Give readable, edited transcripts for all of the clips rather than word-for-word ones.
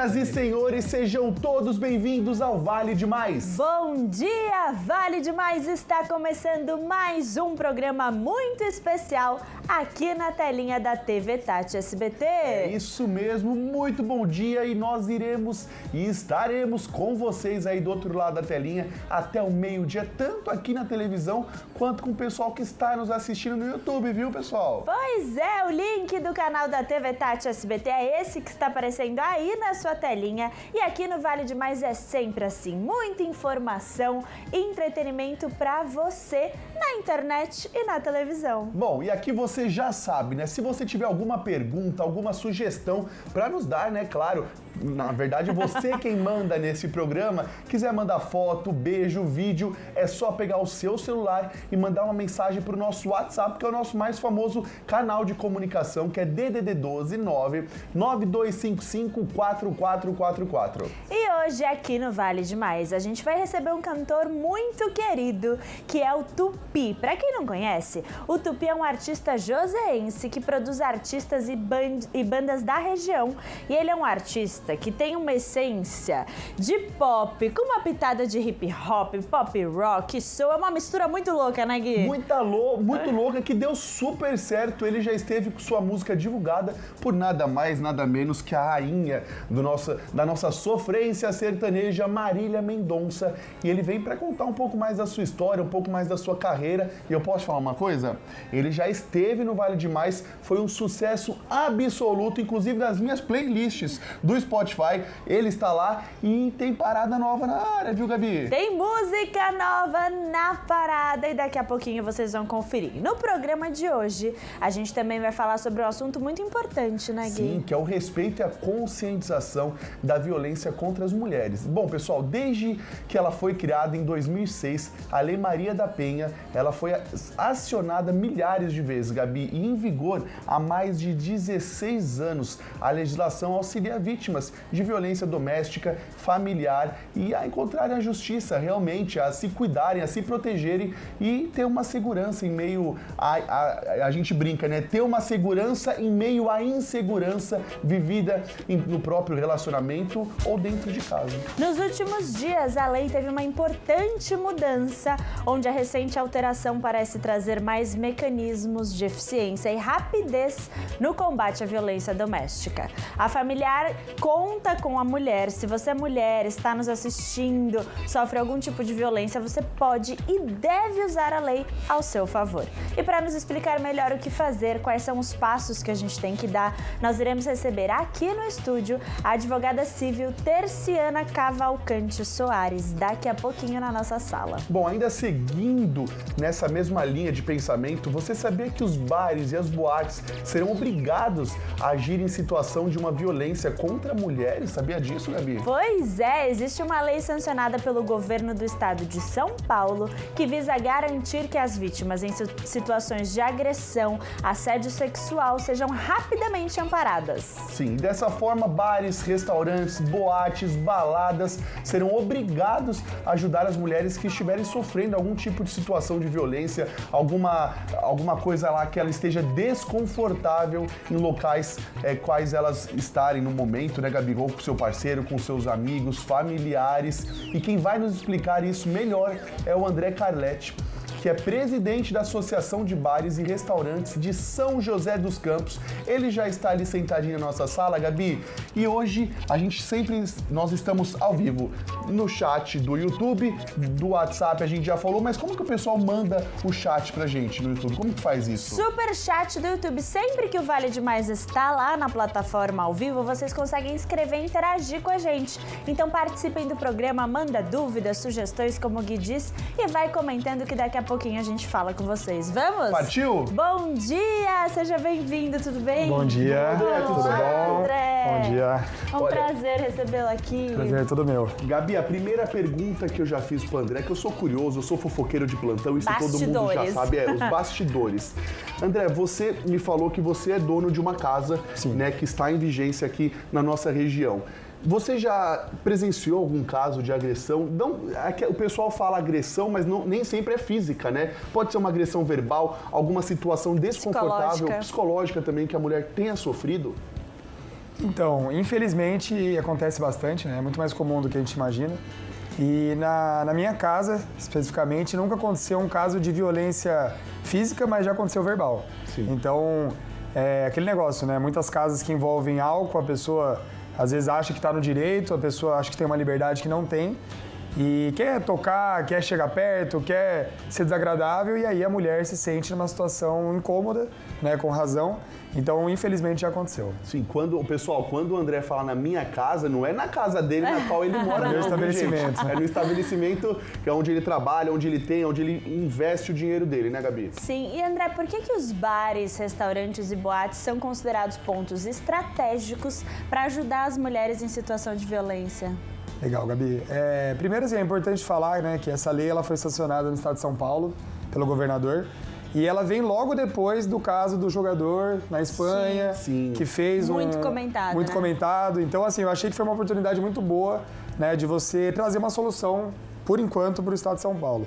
Senhoras e senhores, sejam todos bem-vindos ao Vale Demais. Bom dia, Vale Demais! Está começando mais um programa muito especial aqui na telinha da TV Tati SBT. É isso mesmo, muito bom dia e nós iremos e estaremos com vocês aí do outro lado da telinha até o meio-dia, tanto aqui na televisão quanto com o pessoal que está nos assistindo no YouTube, viu, pessoal? Pois é, o link do canal da TV Tati SBT é esse que está aparecendo aí na sua telinha. E aqui no Vale Demais é sempre assim, muita informação e entretenimento pra você na internet e na televisão. Bom, e aqui você já sabe, né? Se você tiver alguma pergunta, alguma sugestão pra nos dar, né? Claro, na verdade você quem manda nesse programa, quiser mandar foto, beijo, vídeo, é só pegar o seu celular e mandar uma mensagem pro nosso WhatsApp, que é o nosso mais famoso canal de comunicação, que é DDD 12 99255 4444. E hoje aqui no Vale Demais a gente vai receber um cantor muito querido, que é o Tupi. Pra quem não conhece, o Tupi é um artista joseense que produz artistas e bandas da região. E ele é um artista que tem uma essência de pop, com uma pitada de hip hop, pop rock, soul. É uma mistura muito louca, né, Gui? Muito louca, que deu super certo. Ele já esteve com sua música divulgada por nada mais, nada menos que a rainha da nossa sofrência sertaneja, Marília Mendonça. E ele vem para contar um pouco mais da sua história, um pouco mais da sua carreira. E eu posso falar uma coisa? Ele já esteve no Vale Demais, foi um sucesso absoluto, inclusive nas minhas playlists do Spotify. Ele está lá e tem parada nova na área, viu, Gabi? Tem música nova na parada e daqui a pouquinho vocês vão conferir. No programa de hoje, a gente também vai falar sobre um assunto muito importante, né, Gui? Sim, que é o respeito e a conscientização da violência contra as mulheres. Bom, pessoal, desde que ela foi criada em 2006, a Lei Maria da Penha, ela foi acionada milhares de vezes, Gabi, e em vigor há mais de 16 anos. A legislação auxilia vítimas de violência doméstica, familiar e a encontrarem a justiça, realmente, a se cuidarem, a se protegerem e ter uma segurança em meio a gente brinca, né? Ter uma segurança em meio à insegurança vivida no próprio relacionamento ou dentro de casa. Nos últimos dias, a lei teve uma importante mudança, onde a recente alteração parece trazer mais mecanismos de eficiência e rapidez no combate à violência doméstica. A familiar conta com a mulher. Se você é mulher, está nos assistindo, sofre algum tipo de violência, você pode e deve usar a lei ao seu favor. E para nos explicar melhor o que fazer, quais são os passos que a gente tem que dar, nós iremos receber aqui no estúdio a advogada civil Terciana Cavalcante Soares, daqui a pouquinho na nossa sala. Bom, ainda seguindo nessa mesma linha de pensamento, você sabia que os bares e as boates serão obrigados a agir em situação de uma violência contra mulheres? Sabia disso, Gabi? Pois é, existe uma lei sancionada pelo governo do estado de São Paulo que visa garantir que as vítimas em situações de agressão, assédio sexual sejam rapidamente amparadas. Sim, dessa forma, bares, restaurantes, boates, baladas serão obrigados a ajudar as mulheres que estiverem sofrendo algum tipo de situação de violência, alguma coisa lá que ela esteja desconfortável em locais quais elas estarem no momento, né, Gabi? Ou com seu parceiro, com seus amigos, familiares. E quem vai nos explicar isso melhor é o André Carletti, que é presidente da Associação de Bares e Restaurantes de São José dos Campos. Ele já está ali sentadinho na nossa sala, Gabi, e hoje nós estamos ao vivo no chat do YouTube, do WhatsApp, a gente já falou, mas como que o pessoal manda o chat pra gente no YouTube? Como que faz isso? Super chat do YouTube. Sempre que o Vale Demais está lá na plataforma ao vivo, vocês conseguem escrever e interagir com a gente. Então participem do programa, manda dúvidas, sugestões, como o Gui diz, e vai comentando que daqui a pouquinho a gente fala com vocês. Vamos? Partiu? Bom dia! Seja bem-vindo, tudo bem? Bom dia, tudo bom? André. Bom dia. É um prazer recebê-lo aqui. Prazer é todo meu. Gabi, a primeira pergunta que eu já fiz pro André, que eu sou curioso, eu sou fofoqueiro de plantão, isso todo mundo já sabe, os bastidores. André, você me falou que você é dono de uma casa, né, que está em vigência aqui na nossa região. Você já presenciou algum caso de agressão? Não, o pessoal fala agressão, mas nem sempre é física, né? Pode ser uma agressão verbal, alguma situação desconfortável, psicológica também, que a mulher tenha sofrido? Então, infelizmente acontece bastante, né? É muito mais comum do que a gente imagina. E na minha casa, especificamente, nunca aconteceu um caso de violência física, mas já aconteceu verbal. Sim. Então, é aquele negócio, né? Muitas casas que envolvem álcool, a pessoa às vezes acha que está no direito, a pessoa acha que tem uma liberdade que não tem. E quer tocar, quer chegar perto, quer ser desagradável, e aí a mulher se sente numa situação incômoda, né, com razão. Então, infelizmente, já aconteceu. Sim, quando o André fala na minha casa, não é na casa dele na qual ele mora, É no não, estabelecimento. gente? É no estabelecimento que é onde ele trabalha, onde ele investe o dinheiro dele, né, Gabi? Sim, e André, por que os bares, restaurantes e boates são considerados pontos estratégicos para ajudar as mulheres em situação de violência? Legal, Gabi. Primeiro, assim, é importante falar, né, que essa lei ela foi sancionada no estado de São Paulo pelo governador. E ela vem logo depois do caso do jogador na Espanha, sim. que fez muito comentado, muito né? comentado. Então, assim, eu achei que foi uma oportunidade muito boa, né, de você trazer uma solução, por enquanto, para o estado de São Paulo.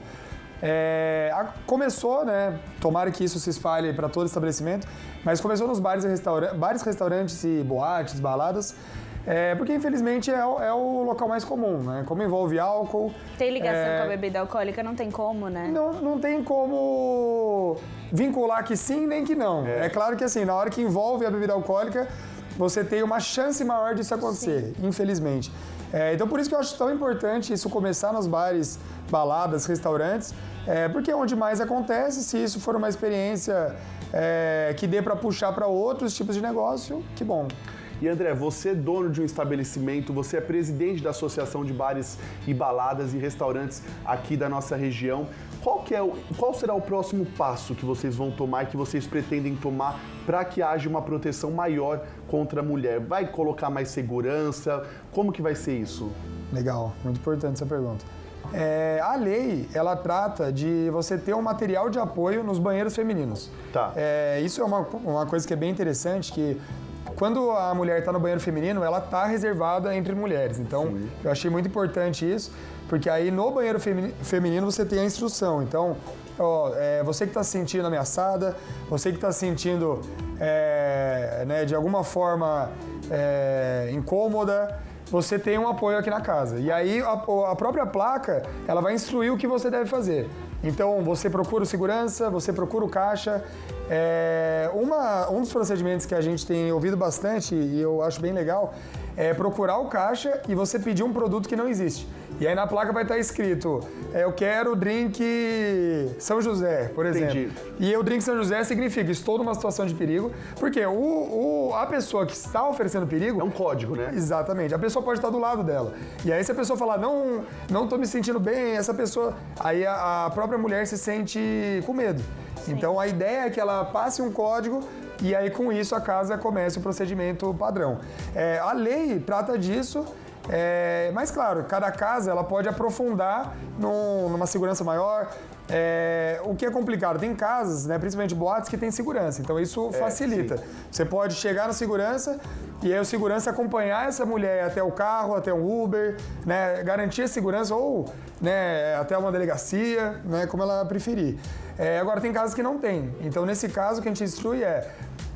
Começou, né, tomara que isso se espalhe para todo estabelecimento, mas começou nos bares, restaurantes e boates, baladas, porque infelizmente é o local mais comum, né? Como envolve álcool... Tem ligação com a bebida alcoólica? Não tem como, né? Não tem como vincular que sim nem que não. É claro que assim, na hora que envolve a bebida alcoólica, você tem uma chance maior disso acontecer, infelizmente. Então por isso que eu acho tão importante isso começar nos bares, baladas, restaurantes, porque é onde mais acontece. Se isso for uma experiência que dê para puxar para outros tipos de negócio, que bom. E André, você é dono de um estabelecimento, você é presidente da Associação de Bares e Baladas e Restaurantes aqui da nossa região. Qual será o próximo passo que vocês vão tomar e que vocês pretendem tomar para que haja uma proteção maior contra a mulher? Vai colocar mais segurança? Como que vai ser isso? Legal, muito importante essa pergunta. A lei, ela trata de você ter um material de apoio nos banheiros femininos. Tá. Isso é uma coisa que é bem interessante, que quando a mulher está no banheiro feminino, ela está reservada entre mulheres. Então, eu achei muito importante isso, porque aí no banheiro feminino você tem a instrução. Então, você que está se sentindo ameaçada, você que está se sentindo, né, de alguma forma incômoda, você tem um apoio aqui na casa. E aí a própria placa, ela vai instruir o que você deve fazer. Então, você procura o segurança, você procura o caixa. Um dos procedimentos que a gente tem ouvido bastante, e eu acho bem legal, é procurar o caixa e você pedir um produto que não existe. E aí na placa vai estar escrito, eu quero drink São José, por exemplo. Entendi. E o drink São José significa, estou numa situação de perigo, porque a pessoa que está oferecendo perigo... É um código, né? Exatamente. A pessoa pode estar do lado dela. E aí se a pessoa falar, não estou me sentindo bem, essa pessoa... Aí a própria mulher se sente com medo. Sim. Então a ideia é que ela passe um código e aí com isso a casa comece o procedimento padrão. A lei trata disso, mas claro, cada casa ela pode aprofundar numa segurança maior. O que é complicado, tem casas, né, principalmente boates, que tem segurança, então isso facilita. Sim. Você pode chegar na segurança e aí o segurança acompanhar essa mulher até o carro, até um Uber, né, garantir a segurança ou, né, até uma delegacia, né, como ela preferir. Agora tem casas que não tem, então nesse caso o que a gente instrui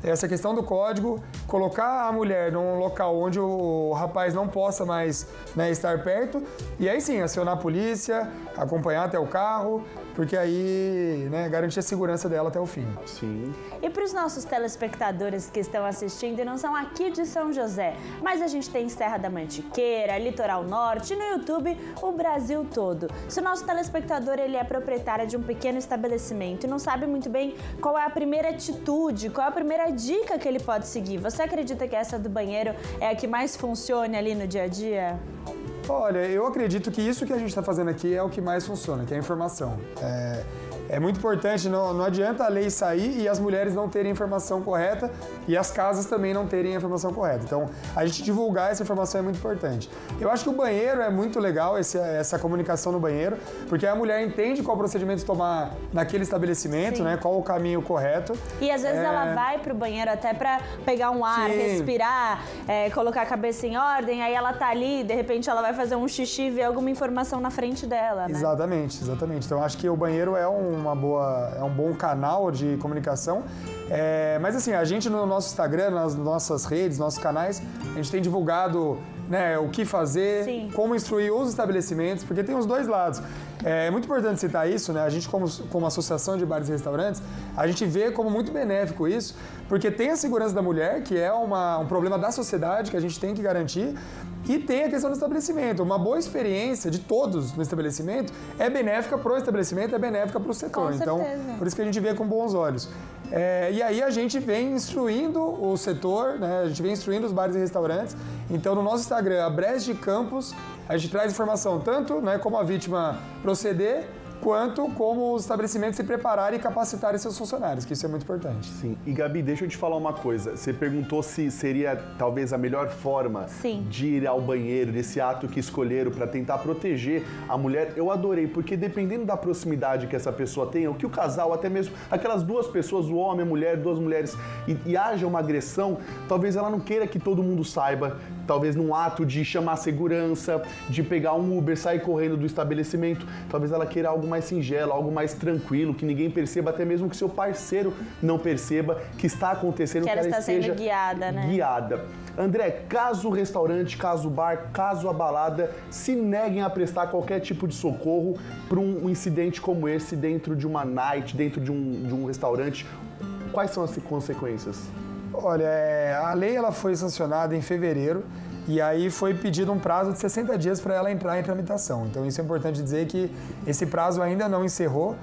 essa questão do código, colocar a mulher num local onde o rapaz não possa mais, né, estar perto, e aí sim, acionar a polícia, acompanhar até o carro, porque aí, né, garantir a segurança dela até o fim. Sim. E para os nossos telespectadores que estão assistindo e não são aqui de São José, mas a gente tem Serra da Mantiqueira, Litoral Norte, no YouTube, o Brasil todo. Se o nosso telespectador ele é proprietário de um pequeno estabelecimento e não sabe muito bem qual é a primeira atitude, qual é a primeira dica que ele pode seguir, você acredita que essa do banheiro é a que mais funcione ali no dia a dia? Olha, eu acredito que isso que a gente está fazendo aqui é o que mais funciona, que é a informação. É muito importante, não adianta a lei sair e as mulheres não terem a informação correta e as casas também não terem a informação correta. Então, a gente divulgar essa informação é muito importante. Eu acho que o banheiro é muito legal, essa comunicação no banheiro, porque a mulher entende qual procedimento tomar naquele estabelecimento, né, qual o caminho correto. E às vezes ela vai pro banheiro até para pegar um ar, respirar, colocar a cabeça em ordem, aí ela tá ali, de repente ela vai fazer um xixi e ver alguma informação na frente dela, né? Exatamente. Então, acho que o banheiro é um um bom canal de comunicação. Mas assim, a gente no nosso Instagram, nas nossas redes, nossos canais, a gente tem divulgado, né, o que fazer, Sim. como instruir os estabelecimentos, porque tem os dois lados. É muito importante citar isso, né? A gente, como associação de bares e restaurantes, a gente vê como muito benéfico isso, porque tem a segurança da mulher, que é um problema da sociedade que a gente tem que garantir, e tem a questão do estabelecimento. Uma boa experiência de todos no estabelecimento é benéfica para o estabelecimento, é benéfica para o setor. Com então, certeza. por isso que a gente vê com bons olhos. E aí a gente vem instruindo o setor, né? A gente vem instruindo os bares e restaurantes. Então, no nosso Instagram, a Brest de Campos, a gente traz informação tanto, né, como a vítima proceder, quanto como os estabelecimentos se prepararem e capacitarem seus funcionários, que isso é muito importante. Sim. E Gabi, deixa eu te falar uma coisa. Você perguntou se seria talvez a melhor forma Sim. de ir ao banheiro, desse ato que escolheram para tentar proteger a mulher. Eu adorei, porque dependendo da proximidade que essa pessoa tenha, o que o casal, até mesmo aquelas duas pessoas, o homem, a mulher, duas mulheres, e haja uma agressão, talvez ela não queira que todo mundo saiba, talvez num ato de chamar segurança, de pegar um Uber, sair correndo do estabelecimento, talvez ela queira algo mais singelo, algo mais tranquilo, que ninguém perceba, até mesmo que seu parceiro não perceba que está acontecendo, Que ela está esteja sendo guiada, né? guiada. André, caso o restaurante, caso o bar, caso a balada se neguem a prestar qualquer tipo de socorro para um incidente como esse dentro de uma night, dentro de um restaurante, quais são as consequências? Olha, a lei ela foi sancionada em fevereiro e aí foi pedido um prazo de 60 dias para ela entrar em tramitação. Então isso é importante dizer que esse prazo ainda não encerrou.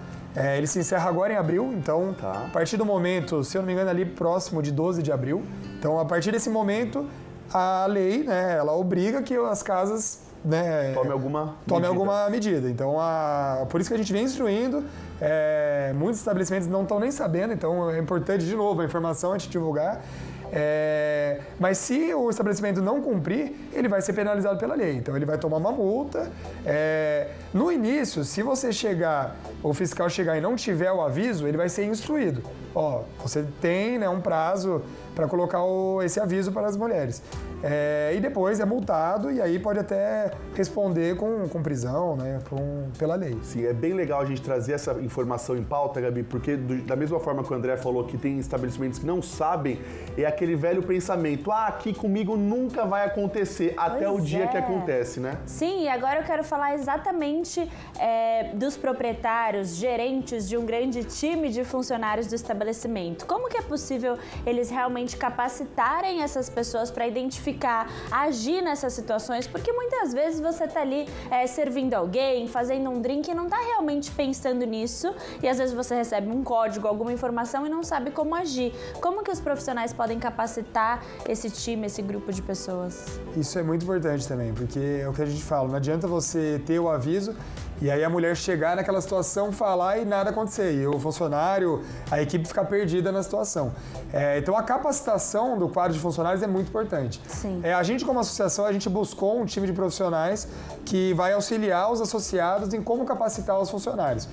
Ele se encerra agora em abril, então a partir do momento, se eu não me engano, ali próximo de 12 de abril. Então a partir desse momento, a lei, né, ela obriga que as casas, né, tome alguma medida. Então, por isso que a gente vem instruindo, muitos estabelecimentos não estão nem sabendo, então é importante, de novo, a informação a gente divulgar. Mas se o estabelecimento não cumprir, ele vai ser penalizado pela lei. Então ele vai tomar uma multa. No início, se você chegar, o fiscal chegar e não tiver o aviso, ele vai ser instruído. Ó, você tem, né, um prazo para colocar esse aviso para as mulheres. E depois é multado e aí pode até responder com prisão, né, pela lei. Sim, é bem legal a gente trazer essa informação em pauta, Gabi, porque da mesma forma que o André falou que tem estabelecimentos que não sabem, é aquele velho pensamento, aqui comigo nunca vai acontecer, até o dia que acontece, né? Sim, e agora eu quero falar exatamente dos proprietários, gerentes de um grande time de funcionários do estabelecimento. Como que é possível eles realmente capacitarem essas pessoas para identificar, agir nessas situações? Porque muitas vezes você tá ali servindo alguém, fazendo um drink e não tá realmente pensando nisso, e às vezes você recebe um código, alguma informação e não sabe como agir. Como que os profissionais podem capacitar esse time, esse grupo de pessoas? Isso é muito importante também, porque é o que a gente fala, não adianta você ter o aviso e aí a mulher chegar naquela situação, falar e nada acontecer. E o funcionário, a equipe ficar perdida na situação. Então a capacitação do quadro de funcionários é muito importante. Sim. A gente, como associação, a gente buscou um time de profissionais que vai auxiliar os associados em como capacitar os funcionários.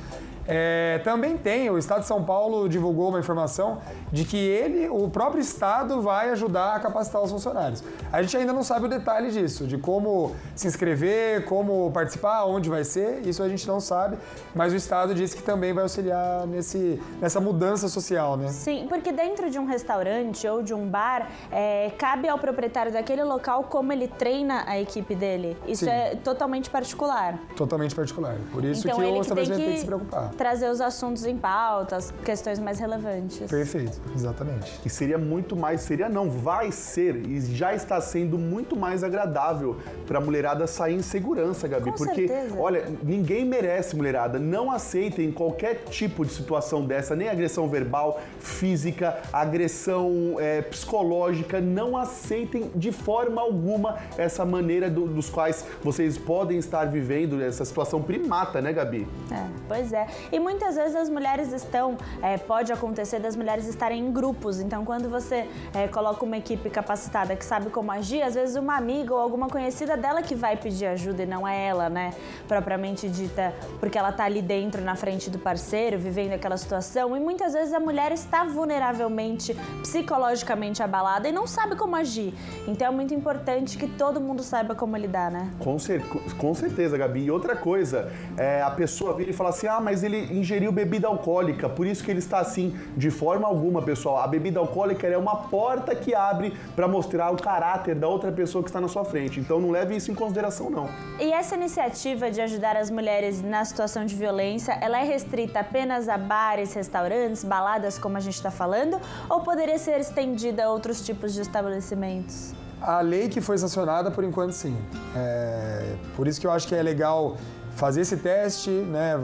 Também o Estado de São Paulo divulgou uma informação de que o próprio Estado vai ajudar a capacitar os funcionários. A gente ainda não sabe o detalhe disso, de como se inscrever, como participar, onde vai ser, isso a gente não sabe, mas o Estado disse que também vai auxiliar nessa mudança social, né? Sim, porque dentro de um restaurante ou de um bar, cabe ao proprietário daquele local como ele treina a equipe dele. Isso Sim. é totalmente particular. Totalmente particular. Por isso Então, que ele o que tem estabelecimento que tem que se preocupar. trazer os assuntos em pauta, as questões mais relevantes. Perfeito, exatamente. E seria muito mais, vai ser e já está sendo muito mais agradável para a mulherada sair em segurança, Gabi. Com porque, certeza. olha, ninguém merece, mulherada. Não aceitem qualquer tipo de situação dessa, nem agressão verbal, física, agressão psicológica. Não aceitem de forma alguma essa maneira dos quais vocês podem estar vivendo, essa situação primata, né, Gabi? Pois é. E muitas vezes as mulheres pode acontecer das mulheres estarem em grupos. Então, quando você coloca uma equipe capacitada que sabe como agir, às vezes uma amiga ou alguma conhecida dela que vai pedir ajuda e não é ela, né? Propriamente dita, porque ela tá ali dentro, na frente do parceiro, vivendo aquela situação. E muitas vezes a mulher está vulneravelmente, psicologicamente abalada e não sabe como agir. Então, é muito importante que todo mundo saiba como lidar, né? Com certeza, Gabi. E outra coisa, a pessoa vira e fala assim, mas ele ele ingeriu bebida alcoólica, por isso que ele está assim, de forma alguma, pessoal. A bebida alcoólica é uma porta que abre para mostrar o caráter da outra pessoa que está na sua frente. Então não leve isso em consideração, não. E essa iniciativa de ajudar as mulheres na situação de violência, ela é restrita apenas a bares, restaurantes, baladas, como a gente está falando, ou poderia ser estendida a outros tipos de estabelecimentos? A lei que foi sancionada, por enquanto, sim. Por isso que eu acho que é legal fazer esse teste, né?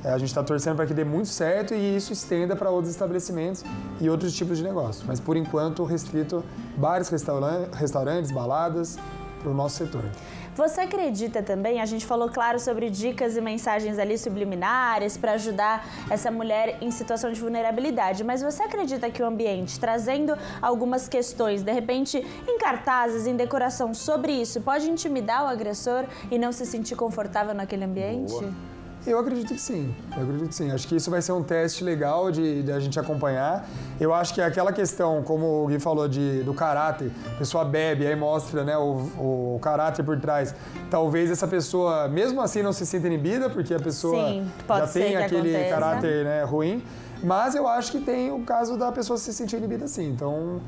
A gente está torcendo para que dê muito certo e isso estenda para outros estabelecimentos e outros tipos de negócio. Mas, por enquanto, restrito bares, restaurantes, baladas para o nosso setor. Você acredita também, a gente falou, claro, sobre dicas e mensagens ali subliminares para ajudar essa mulher em situação de vulnerabilidade, mas você acredita que o ambiente, trazendo algumas questões, de repente em cartazes, em decoração sobre isso, pode intimidar o agressor e não se sentir confortável naquele ambiente? Boa. Eu acredito que sim, Acho que isso vai ser um teste legal de a gente acompanhar. Eu acho que aquela questão, como o Gui falou, do caráter, a pessoa bebe, aí mostra, né, o caráter por trás. Talvez essa pessoa, mesmo assim, não se sinta inibida, porque a pessoa já tem aquele caráter, né, ruim. Mas eu acho que tem o caso da pessoa se sentir inibida sim. Então,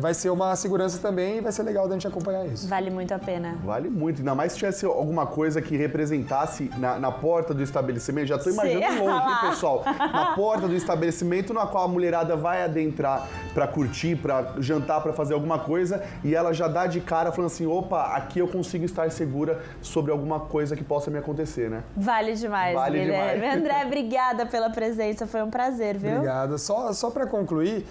vai ser uma segurança também e vai ser legal da gente acompanhar isso. Vale muito a pena. Vale muito. Ainda mais se tivesse alguma coisa que representasse na porta do estabelecimento. Já estou imaginando longe, hein, pessoal? Na porta do estabelecimento na qual a mulherada vai adentrar para curtir, para jantar, para fazer alguma coisa e ela já dá de cara falando assim, opa, aqui eu consigo estar segura sobre alguma coisa que possa me acontecer, né? Vale demais, Guilherme. André, obrigada pela presença. Foi um prazer, viu? Obrigado. Só para concluir,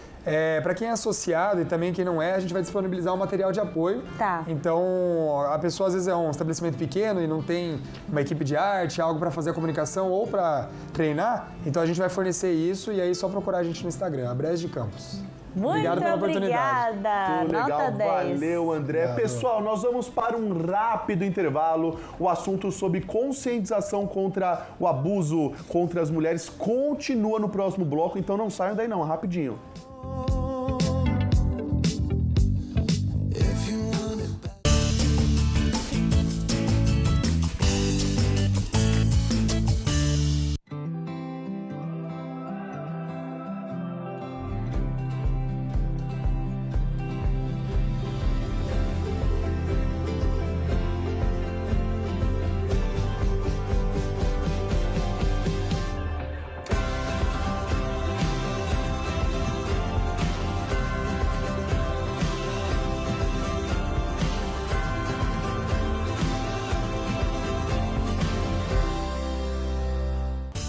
para quem é associado e também quem não é, a gente vai disponibilizar um material de apoio. Tá. Então, a pessoa às vezes é um estabelecimento pequeno e não tem uma equipe de arte, algo para fazer a comunicação ou para treinar, então a gente vai fornecer isso e aí só procurar a gente no Instagram, Abres de Campos. Obrigado pela oportunidade. Muito legal, Nota 10. Valeu, André. Obrigado. Pessoal, nós vamos para um rápido intervalo. O assunto sobre conscientização contra o abuso contra as mulheres continua no próximo bloco, então não saiam daí não, rapidinho.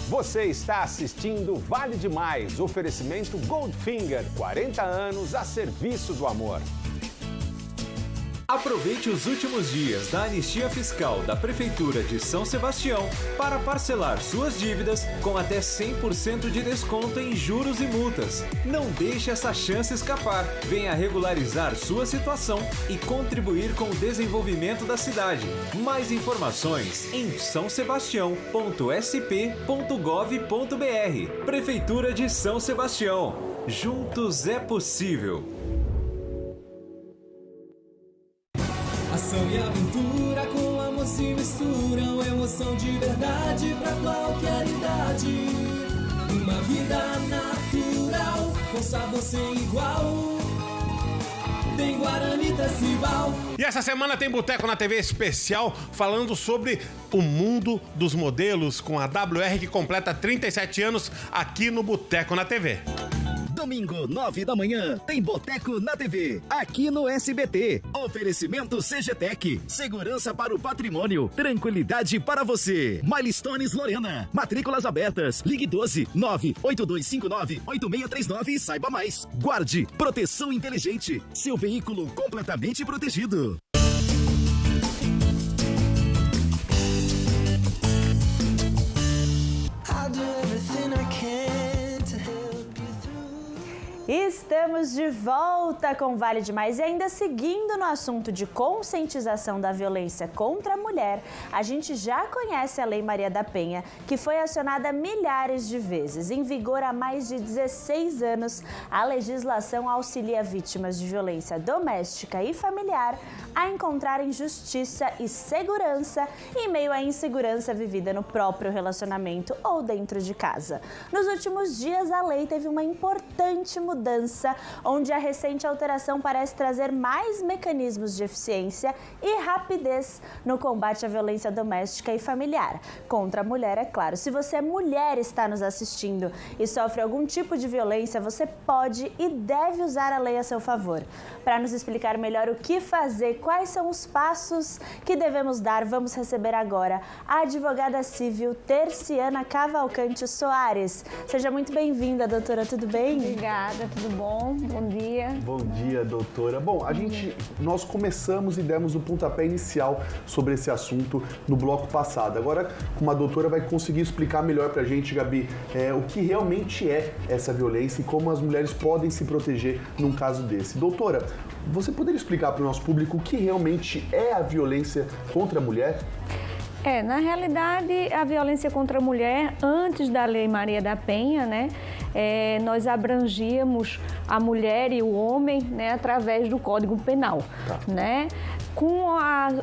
Você está assistindo Vale Demais, oferecimento Goldfinger, 40 anos a serviço do amor. Aproveite os últimos dias da anistia fiscal da Prefeitura de São Sebastião para parcelar suas dívidas com até 100% de desconto em juros e multas. Não deixe essa chance escapar. Venha regularizar sua situação e contribuir com o desenvolvimento da cidade. Mais informações em sãosebastião.sp.gov.br. Prefeitura de São Sebastião. Juntos é possível. Ação e aventura com amor se misturam, emoção de verdade pra qualquer idade. Uma vida natural, com sabor sem igual. Tem Guarani Tecival. E essa semana tem Boteco na TV especial falando sobre o mundo dos modelos com a WR que completa 37 anos aqui no Boteco na TV. Domingo, 9 da manhã, tem Boteco na TV, aqui no SBT. Oferecimento CGTEC, segurança para o patrimônio, tranquilidade para você. Milestones Lorena, matrículas abertas, ligue 12 98259-8639 e saiba mais. Guarde, proteção inteligente, seu veículo completamente protegido. Estamos de volta com Vale Demais e ainda seguindo no assunto de conscientização da violência contra a mulher, a gente já conhece a Lei Maria da Penha, que foi acionada milhares de vezes. Em vigor há mais de 16 anos, a legislação auxilia vítimas de violência doméstica e familiar a encontrarem justiça e segurança em meio à insegurança vivida no próprio relacionamento ou dentro de casa. Nos últimos dias, a lei teve uma importante mudança, onde a recente alteração parece trazer mais mecanismos de eficiência e rapidez no combate à violência doméstica e familiar. Contra a mulher, é claro. Se você é mulher e está nos assistindo e sofre algum tipo de violência, você pode e deve usar a lei a seu favor. Para nos explicar melhor o que fazer, quais são os passos que devemos dar, vamos receber agora a advogada civil Terciana Cavalcante Soares. Seja muito bem-vinda, doutora, tudo bem? Obrigada, tudo bom? Bom dia. Bom dia, doutora. Bom, nós começamos e demos o pontapé inicial sobre esse assunto no bloco passado. Agora, como a doutora vai conseguir explicar melhor pra gente, Gabi, o que realmente é essa violência e como as mulheres podem se proteger num caso desse. Doutora, você poderia explicar para o nosso público o que realmente é a violência contra a mulher? Na realidade, a violência contra a mulher, antes da Lei Maria da Penha, né, nós abrangíamos a mulher e o homem, né, através do Código Penal, né? Com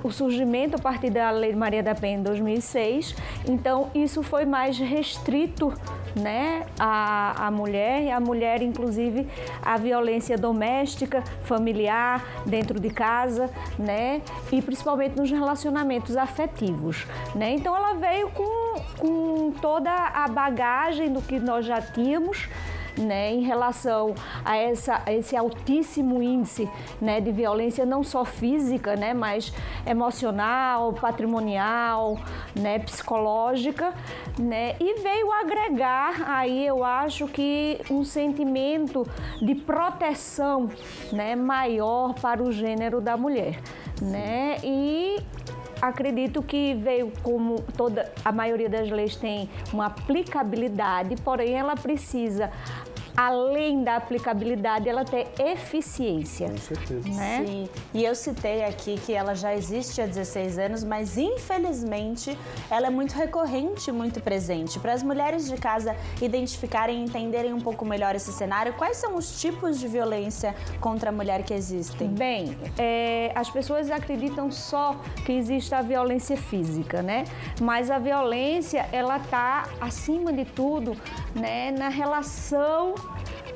o surgimento a partir da Lei Maria da Penha em 2006, então isso foi mais restrito, né, a mulher, inclusive a violência doméstica, familiar, dentro de casa, né, e principalmente nos relacionamentos afetivos, né. Então ela veio com toda a bagagem do que nós já tínhamos, né, em relação a esse altíssimo índice, né, de violência não só física, né, mas emocional, patrimonial, né, psicológica, né, e veio agregar aí, eu acho que um sentimento de proteção, né, maior para o gênero da mulher, né, e acredito que veio, como a maioria das leis tem uma aplicabilidade, porém ela precisa, além da aplicabilidade, ela ter eficiência. Com certeza. Né? Sim, e eu citei aqui que ela já existe há 16 anos, mas infelizmente ela é muito recorrente, muito presente. Para as mulheres de casa identificarem e entenderem um pouco melhor esse cenário, quais são os tipos de violência contra a mulher que existem? Bem, as pessoas acreditam só que existe a violência física, né? Mas a violência, ela está, acima de tudo, né, na relação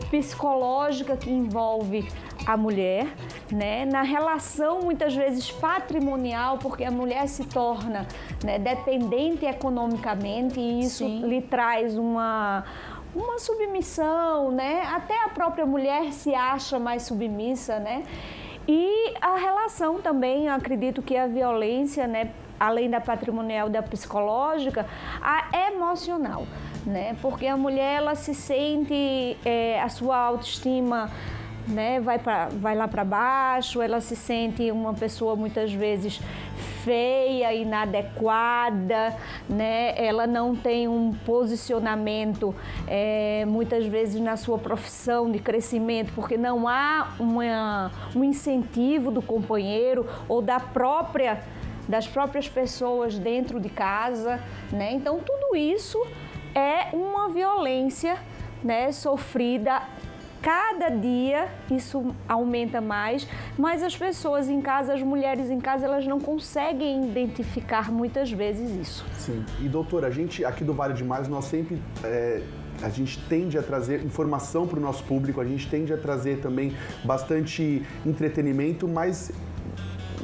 psicológica que envolve a mulher, né, na relação muitas vezes patrimonial, porque a mulher se torna, né, dependente economicamente e isso lhe traz uma submissão, né, até a própria mulher se acha mais submissa, né, e a relação também, eu acredito que a violência, né, além da patrimonial, da psicológica, a emocional, né? Porque a mulher, ela se sente, a sua autoestima, né, vai lá para baixo, ela se sente uma pessoa muitas vezes feia, inadequada, né? Ela não tem um posicionamento muitas vezes na sua profissão de crescimento, porque não há um incentivo do companheiro ou das próprias pessoas dentro de casa, né? Então tudo isso é uma violência, né, sofrida. Cada dia isso aumenta mais, mas as pessoas em casa, as mulheres em casa, elas não conseguem identificar muitas vezes isso. Sim. E doutora, a gente aqui do Vale Demais, nós sempre a gente tende a trazer informação para o nosso público, a gente tende a trazer também bastante entretenimento, mas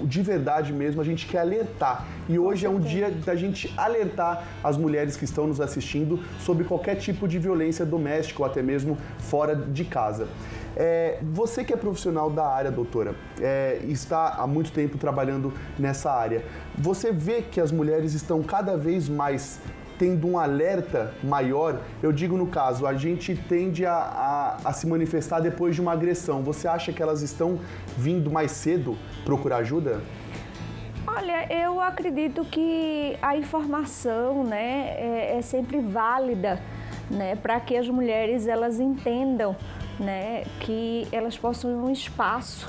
de verdade mesmo, a gente quer alertar. E hoje é um dia da gente alertar as mulheres que estão nos assistindo sobre qualquer tipo de violência doméstica ou até mesmo fora de casa. Você que é profissional da área, doutora, está há muito tempo trabalhando nessa área, você vê que as mulheres estão cada vez mais tendo um alerta maior? Eu digo no caso, a gente tende a se manifestar depois de uma agressão. Você acha que elas estão vindo mais cedo procurar ajuda? Olha, eu acredito que a informação, né, é sempre válida, né, para que as mulheres elas entendam, né, que elas possuem um espaço,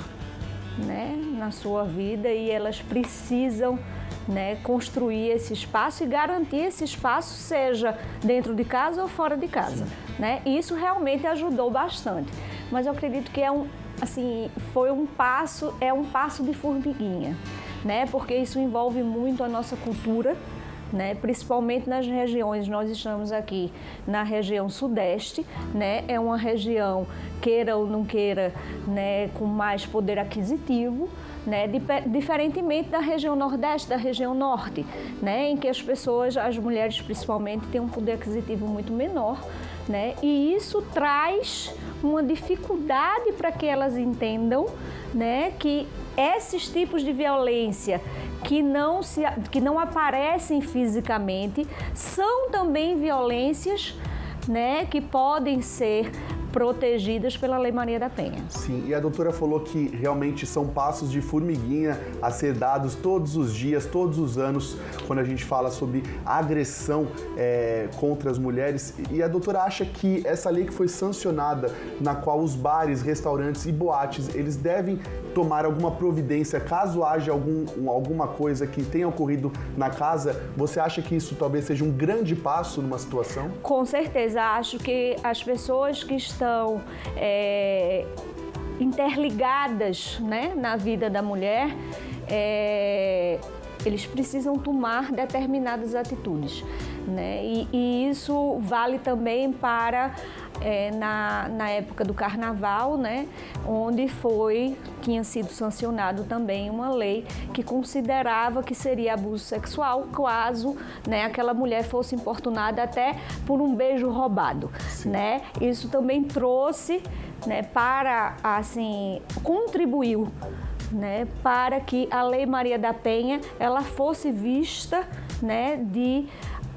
né, na sua vida e elas precisam, né, construir esse espaço e garantir esse espaço, seja dentro de casa ou fora de casa, né? E isso realmente ajudou bastante. Mas eu acredito que foi um passo de formiguinha, né? Porque isso envolve muito a nossa cultura, né? Principalmente nas regiões, nós estamos aqui na região sudeste, né? É uma região, queira ou não queira, né, com mais poder aquisitivo, né? Diferentemente da região nordeste, da região norte, né? Em que as mulheres principalmente, têm um poder aquisitivo muito menor, né? E isso traz uma dificuldade para que elas entendam, né, que esses tipos de violência que não aparecem fisicamente são também violências, né, que podem ser protegidas pela Lei Maria da Penha. Sim, e a doutora falou que realmente são passos de formiguinha a ser dados todos os dias, todos os anos, quando a gente fala sobre agressão contra as mulheres. E a doutora acha que essa lei que foi sancionada, na qual os bares, restaurantes e boates, eles devem tomar alguma providência caso haja alguma coisa que tenha ocorrido na casa, você acha que isso talvez seja um grande passo numa situação? Com certeza, acho que as pessoas que estão interligadas, né, na vida da mulher, eles precisam tomar determinadas atitudes, né? E isso vale também para na época do carnaval, né, onde tinha sido sancionado também uma lei que considerava que seria abuso sexual caso, né, aquela mulher fosse importunada até por um beijo roubado, né? Isso também trouxe, né, contribuiu, né, para que a Lei Maria da Penha ela fosse vista, né, de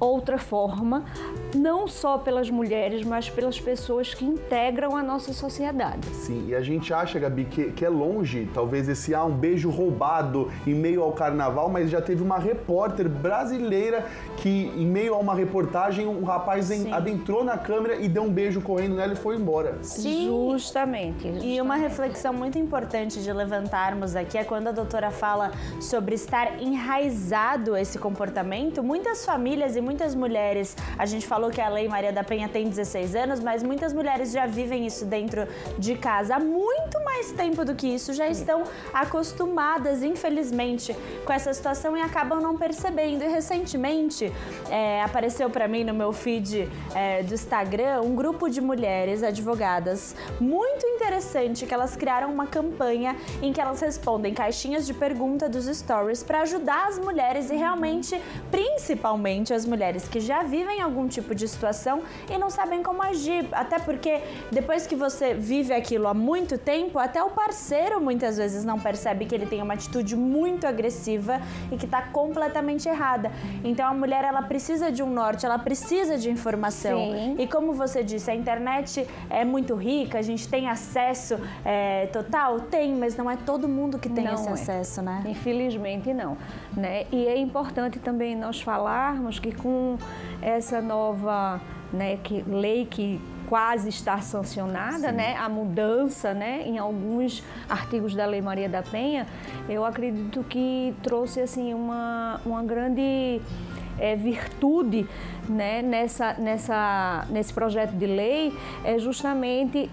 outra forma, não só pelas mulheres, mas pelas pessoas que integram a nossa sociedade. Sim, e a gente acha, Gabi, que é longe, talvez um beijo roubado em meio ao carnaval, mas já teve uma repórter brasileira que, em meio a uma reportagem, um rapaz adentrou na câmera e deu um beijo correndo nela e foi embora. Sim. Justamente. E uma reflexão muito importante de levantarmos aqui é quando a doutora fala sobre estar enraizado esse comportamento. Muitas famílias e muitas mulheres, a gente falou que a Lei Maria da Penha tem 16 anos, mas muitas mulheres já vivem isso dentro de casa há muito mais tempo do que isso, já estão acostumadas, infelizmente, com essa situação e acabam não percebendo. E recentemente apareceu para mim no meu feed do Instagram um grupo de mulheres advogadas muito interessante, que elas criaram uma campanha em que elas respondem caixinhas de pergunta dos stories para ajudar as mulheres e realmente, principalmente as mulheres que já vivem algum tipo de situação e não sabem como agir, até porque depois que você vive aquilo há muito tempo, até o parceiro muitas vezes não percebe que ele tem uma atitude muito agressiva e que está completamente errada. Então a mulher, ela precisa de um norte, ela precisa de informação. Sim. E como você disse, a internet é muito rica, a gente tem acesso total? Tem, mas não é todo mundo que tem esse acesso, né? Infelizmente não, né? E é importante também nós falarmos que com essa nova, né, lei que quase está sancionada, né, a mudança, né, em alguns artigos da Lei Maria da Penha, eu acredito que trouxe assim uma grande virtude, né, nesse projeto de lei, é justamente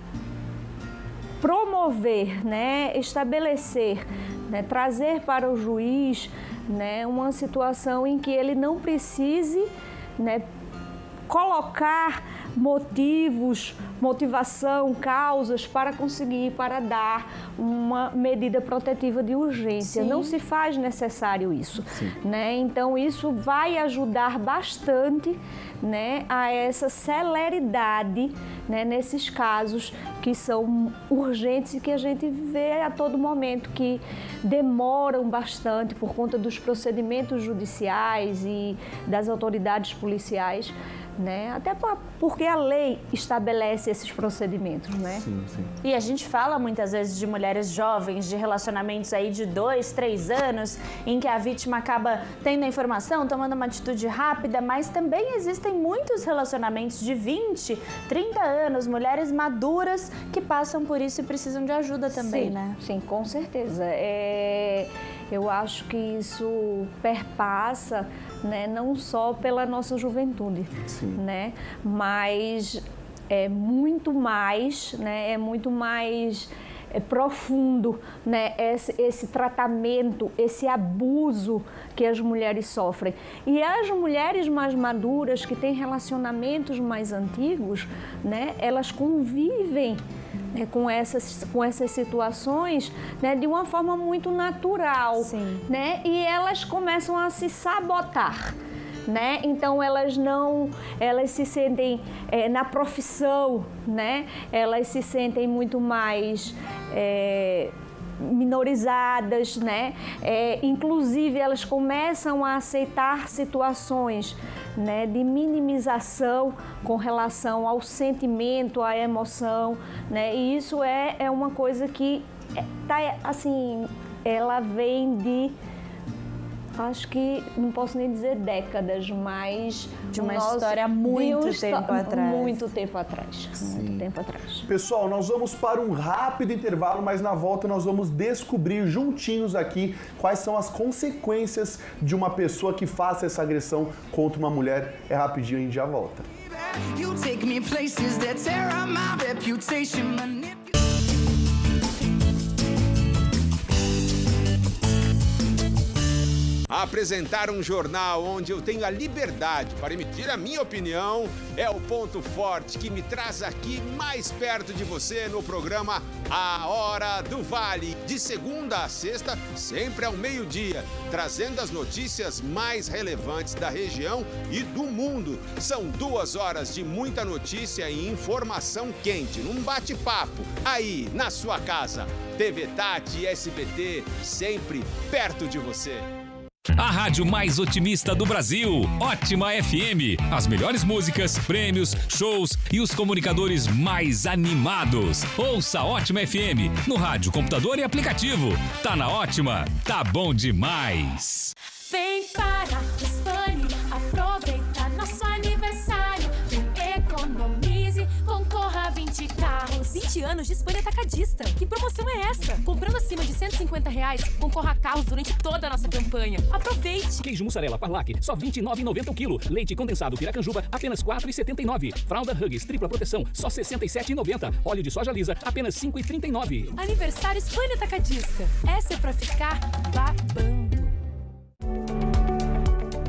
promover, né, estabelecer, né, trazer para o juiz, né, uma situação em que ele não precise, né, colocar motivação, causas para dar uma medida protetiva de urgência. Sim. Não se faz necessário isso, né? Então isso vai ajudar bastante, né, a essa celeridade, né, nesses casos que são urgentes e que a gente vê a todo momento que demoram bastante por conta dos procedimentos judiciais e das autoridades policiais, né? Até porque a lei estabelece esses procedimentos, né? Sim. E a gente fala muitas vezes de mulheres jovens, de relacionamentos aí de 2, 3 anos, em que a vítima acaba tendo a informação, tomando uma atitude rápida, mas também existem muitos relacionamentos de 20, 30 anos, mulheres maduras que passam por isso e precisam de ajuda também, né? Sim, com certeza. Eu acho que isso perpassa, né, não só pela nossa juventude, né, mas é muito mais, né, profundo, né, esse tratamento, esse abuso que as mulheres sofrem. E as mulheres mais maduras, que têm relacionamentos mais antigos, né, elas convivem, né, com essas situações, né, de uma forma muito natural, né, e elas começam a se sabotar. Né? Então elas se sentem na profissão, né? Elas se sentem muito mais minorizadas, né? Inclusive elas começam a aceitar situações, né, de minimização com relação ao sentimento, à emoção, né? E isso é uma coisa que tá assim, ela vem de, acho que não posso nem dizer décadas, mas de uma história muito tempo atrás. Muito tempo atrás. Muito tempo atrás. Pessoal, nós vamos para um rápido intervalo, mas na volta nós vamos descobrir juntinhos aqui quais são as consequências de uma pessoa que faça essa agressão contra uma mulher. É rapidinho, a gente já volta. Apresentar um jornal onde eu tenho a liberdade para emitir a minha opinião é o ponto forte que me traz aqui mais perto de você no programa A Hora do Vale, de segunda a sexta, sempre ao meio-dia, trazendo as notícias mais relevantes da região e do mundo. São 2 horas de muita notícia e informação quente, num bate-papo, aí na sua casa. TV Tati e SBT, sempre perto de você. A rádio mais otimista do Brasil, Ótima FM. As melhores músicas, prêmios, shows e os comunicadores mais animados. Ouça Ótima FM no rádio, computador e aplicativo. Tá na Ótima, tá bom demais. Vem para o Spani, aproveita nosso aniversário. Vem, economize, concorra a 20 carros. 20 anos de Spani Atacadista. Que promoção é essa? Comprando acima de R$150, concorra a carros durante toda a nossa campanha. Aproveite! Queijo mussarela Parlac, só R$29,90 o quilo. Leite condensado Piracanjuba, apenas R$4,79. Fralda Huggies, tripla proteção, só R$67,90. Óleo de soja lisa, apenas R$5,39. Aniversário Spani Atacadista. Essa é pra ficar babando.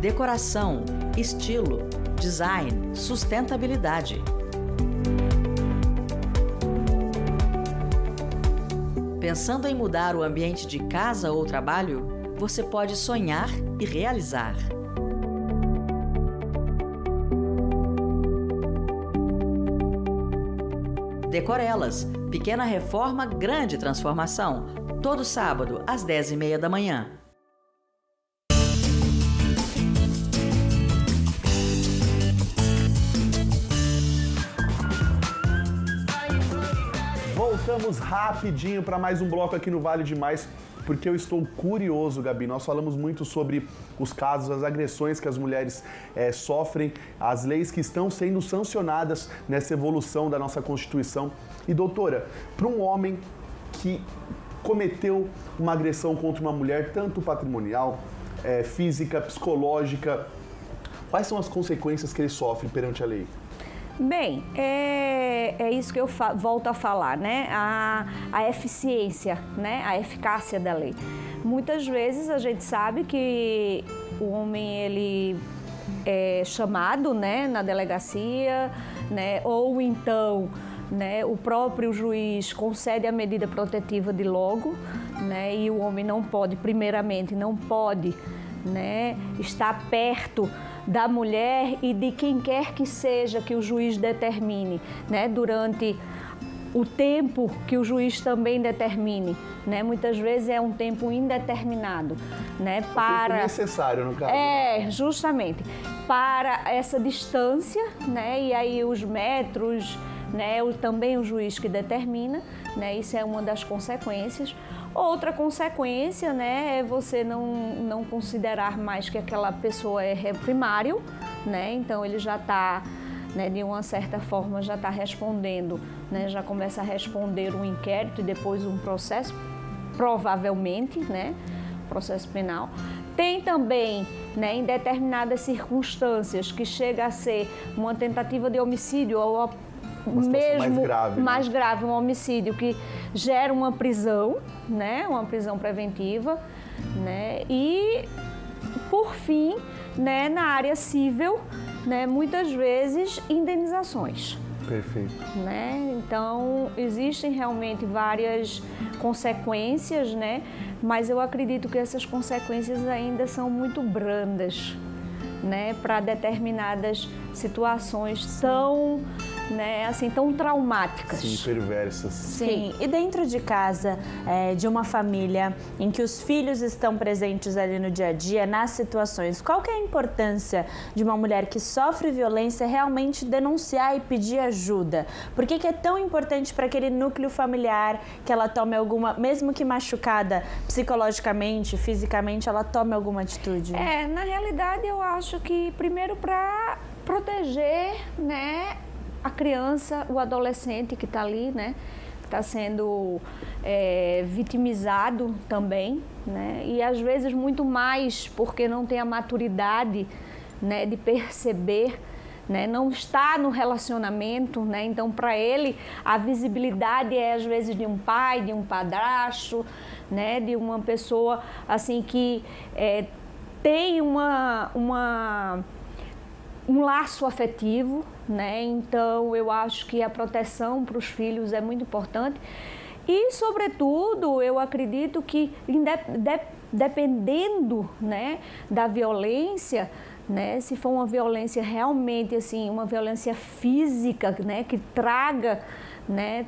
Decoração, estilo, design, sustentabilidade. Pensando em mudar o ambiente de casa ou trabalho, você pode sonhar e realizar. Decorelas, pequena reforma, grande transformação. Todo sábado, às 10h30 da manhã. Voltamos rapidinho para mais um bloco aqui no Vale Demais, porque eu estou curioso, Gabi. Nós falamos muito sobre os casos, as agressões que as mulheres sofrem, as leis que estão sendo sancionadas nessa evolução da nossa Constituição. E, doutora, para um homem que cometeu uma agressão contra uma mulher, tanto patrimonial, física, psicológica, quais são as consequências que ele sofre perante a lei? Bem, é isso que eu volto a falar, né? A eficiência, né? A eficácia da lei. Muitas vezes a gente sabe que o homem, ele é chamado, né, na delegacia, né? Ou então, né, o próprio juiz concede a medida protetiva de logo, né? E o homem não pode, primeiramente, não pode, né, estar perto da mulher e de quem quer que seja que o juiz determine, né, durante o tempo que o juiz também determine, né? Muitas vezes é um tempo indeterminado, né? Para... O tempo necessário, no caso. Justamente. Para essa distância, né? E aí os metros, né? Também o juiz que determina, né? Isso é uma das consequências. Outra consequência, né, é você não considerar mais que aquela pessoa é réu primário, né? Então ele já está, né, de uma certa forma, já está respondendo, né? Já começa a responder um inquérito e depois um processo, provavelmente, né? Processo penal. Tem também, né, em determinadas circunstâncias que chega a ser uma tentativa de homicídio ou mesmo mais grave, um homicídio que gera uma prisão, né, uma prisão preventiva, né, e por fim, né, na área civil, né, muitas vezes indenizações. Perfeito. Né? Então, existem realmente várias consequências, né, mas eu acredito que essas consequências ainda são muito brandas, né, para determinadas situações tão, né, assim, tão traumáticas. Sim, perversas. Sim, e dentro de casa, de uma família em que os filhos estão presentes ali no dia a dia, nas situações, qual que é a importância de uma mulher que sofre violência realmente denunciar e pedir ajuda? Por que que é tão importante para aquele núcleo familiar que ela tome alguma, mesmo que machucada psicologicamente, fisicamente, ela tome alguma atitude? Na realidade, eu acho que primeiro para proteger, né, a criança, o adolescente que está ali, né, que está sendo vitimizado também, né, e às vezes muito mais porque não tem a maturidade, né, de perceber, né, não está no relacionamento, né, então para ele a visibilidade é às vezes de um pai, de um padrasto, né, de uma pessoa assim que tem um laço afetivo, né? Então eu acho que a proteção para os filhos é muito importante e, sobretudo, eu acredito que dependendo, né, da violência, né, se for uma violência realmente assim, uma violência física, né, que traga, né,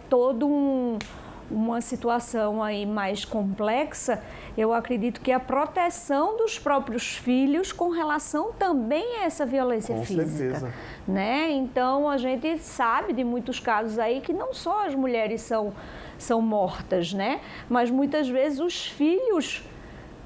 uma situação aí mais complexa, eu acredito que a proteção dos próprios filhos com relação também a essa violência física. Com certeza. Né? Então, a gente sabe de muitos casos aí que não só as mulheres são mortas, né? Mas muitas vezes os filhos,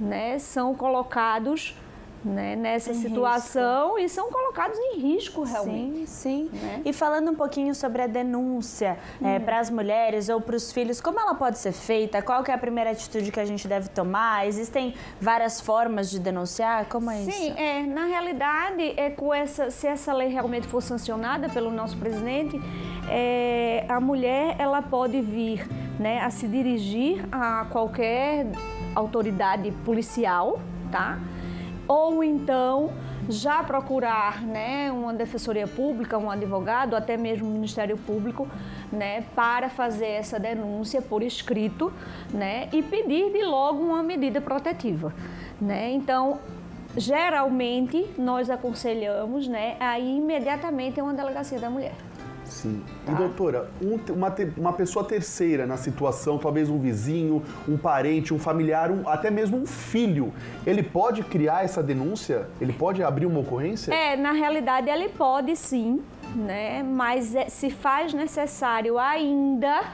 né, são colocados, né, nessa situação e são colocados em risco realmente. Sim, sim. Né? E falando um pouquinho sobre a denúncia para as mulheres ou para os filhos, como ela pode ser feita? Qual que é a primeira atitude que a gente deve tomar? Existem várias formas de denunciar? Como é isso? Sim, na realidade, se essa lei realmente for sancionada pelo nosso presidente, a mulher ela pode vir, né, a se dirigir a qualquer autoridade policial, tá? Ou então já procurar, né, uma defensoria pública, um advogado, até mesmo o Ministério Público, né, para fazer essa denúncia por escrito, né, e pedir de logo uma medida protetiva, né? Então, geralmente nós aconselhamos, né, a ir imediatamente a uma delegacia da mulher. Sim. E, doutora, uma pessoa terceira na situação, talvez um vizinho, um parente, um familiar, até mesmo um filho, ele pode criar essa denúncia? Ele pode abrir uma ocorrência? Na realidade, ele pode sim, né? Mas se faz necessário ainda,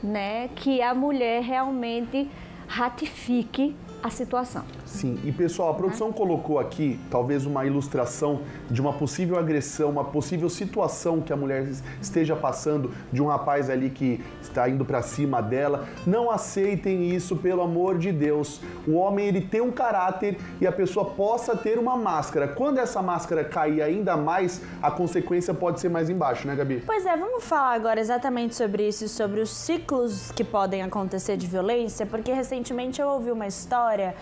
né, que a mulher realmente ratifique a situação. Sim, e pessoal, a produção colocou aqui talvez uma ilustração de uma possível agressão, uma possível situação que a mulher esteja passando, de um rapaz ali que está indo para cima dela. Não aceitem isso, pelo amor de Deus. O homem, ele tem um caráter e a pessoa possa ter uma máscara. Quando essa máscara cair ainda mais, a consequência pode ser mais embaixo, né, Gabi? Pois é, vamos falar agora exatamente sobre isso, sobre os ciclos que podem acontecer de violência, porque recentemente eu ouvi uma história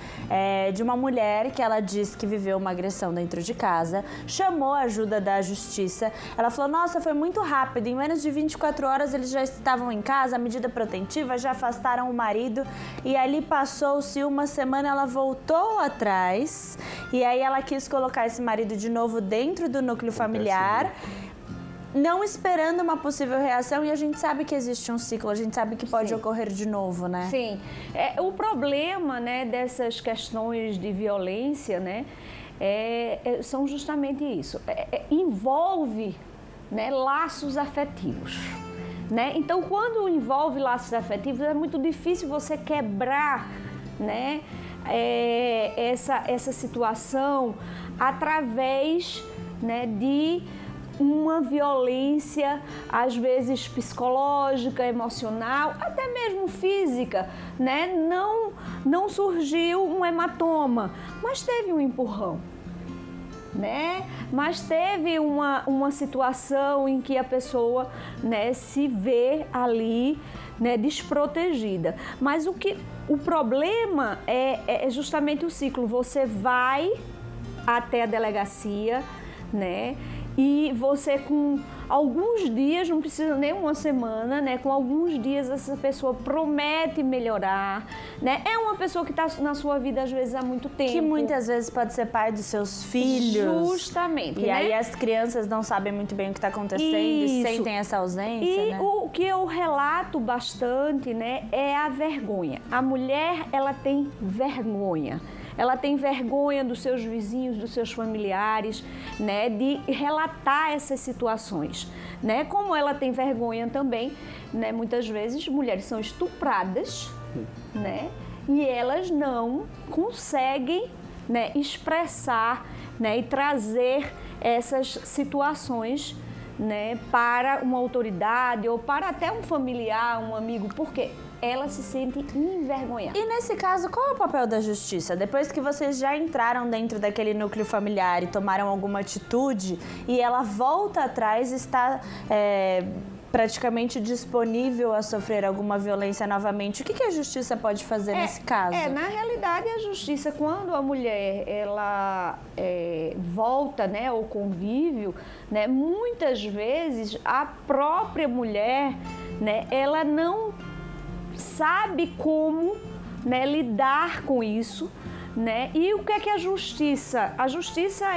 de uma mulher que ela disse que viveu uma agressão dentro de casa, chamou a ajuda da justiça. Ela falou, nossa, foi muito rápido, em menos de 24 horas eles já estavam em casa, a medida protetiva, já afastaram o marido, e ali passou-se uma semana, ela voltou atrás, e aí ela quis colocar esse marido de novo dentro do núcleo familiar. não esperando uma possível reação e a gente sabe que existe um ciclo, a gente sabe que pode ocorrer de novo, né? Sim. O problema, né, dessas questões de violência, né, são justamente isso. Envolve, né, laços afetivos. Né? Então, quando envolve laços afetivos, é muito difícil você quebrar, né, essa situação através, né, de uma violência, às vezes psicológica, emocional, até mesmo física, né? Não surgiu um hematoma, mas teve um empurrão. Né? Mas teve uma situação em que a pessoa, né, se vê ali, né, desprotegida. Mas o problema é justamente o ciclo. Você vai até a delegacia, né? E você, com alguns dias, não precisa nem uma semana, né? Com alguns dias essa pessoa promete melhorar, né? É uma pessoa que está na sua vida às vezes há muito tempo. Que muitas vezes pode ser pai dos seus filhos. Justamente, E né? aí as crianças não sabem muito bem o que está acontecendo e sentem essa ausência, E né? o que eu relato bastante, né, é a vergonha. A mulher, ela tem vergonha. Ela tem vergonha dos seus vizinhos, dos seus familiares, né, de relatar essas situações, né? Como ela tem vergonha também, né, muitas vezes mulheres são estupradas, né, e elas não conseguem, né, expressar, né, e trazer essas situações, né, para uma autoridade ou para até um familiar, um amigo, porque ela se sente envergonhada. E nesse caso, qual é o papel da justiça? Depois que vocês já entraram dentro daquele núcleo familiar e tomaram alguma atitude e ela volta atrás, está praticamente disponível a sofrer alguma violência novamente, o que a justiça pode fazer nesse caso? Na realidade, a justiça, quando a mulher ela volta, né, ao convívio, né, muitas vezes a própria mulher, né, ela não sabe como, né, lidar com isso, né? E o que é que a justiça? A justiça,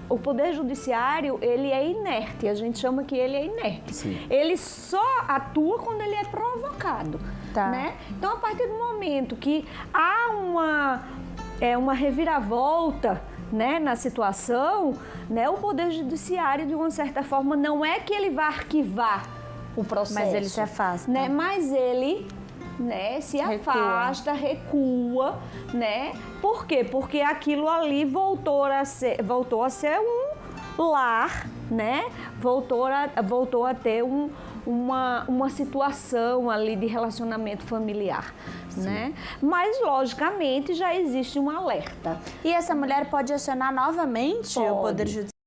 o poder judiciário, ele é inerte, a gente chama que ele é inerte. Sim. Ele só atua quando ele é provocado, né? Então, a partir do momento que há uma reviravolta, né, na situação, né, o poder judiciário, de uma certa forma, não é que ele vá arquivar o processo. Mas ele se afasta. Né? Mas ele, né, se afasta, recua, né? Por quê? Porque aquilo ali voltou a ser um lar, né? Voltou a ter uma situação ali de relacionamento familiar, né? Mas, logicamente, já existe um alerta. E essa mulher pode acionar novamente o Poder Judiciário?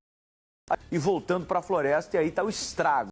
E voltando para a floresta, e aí está o estrago.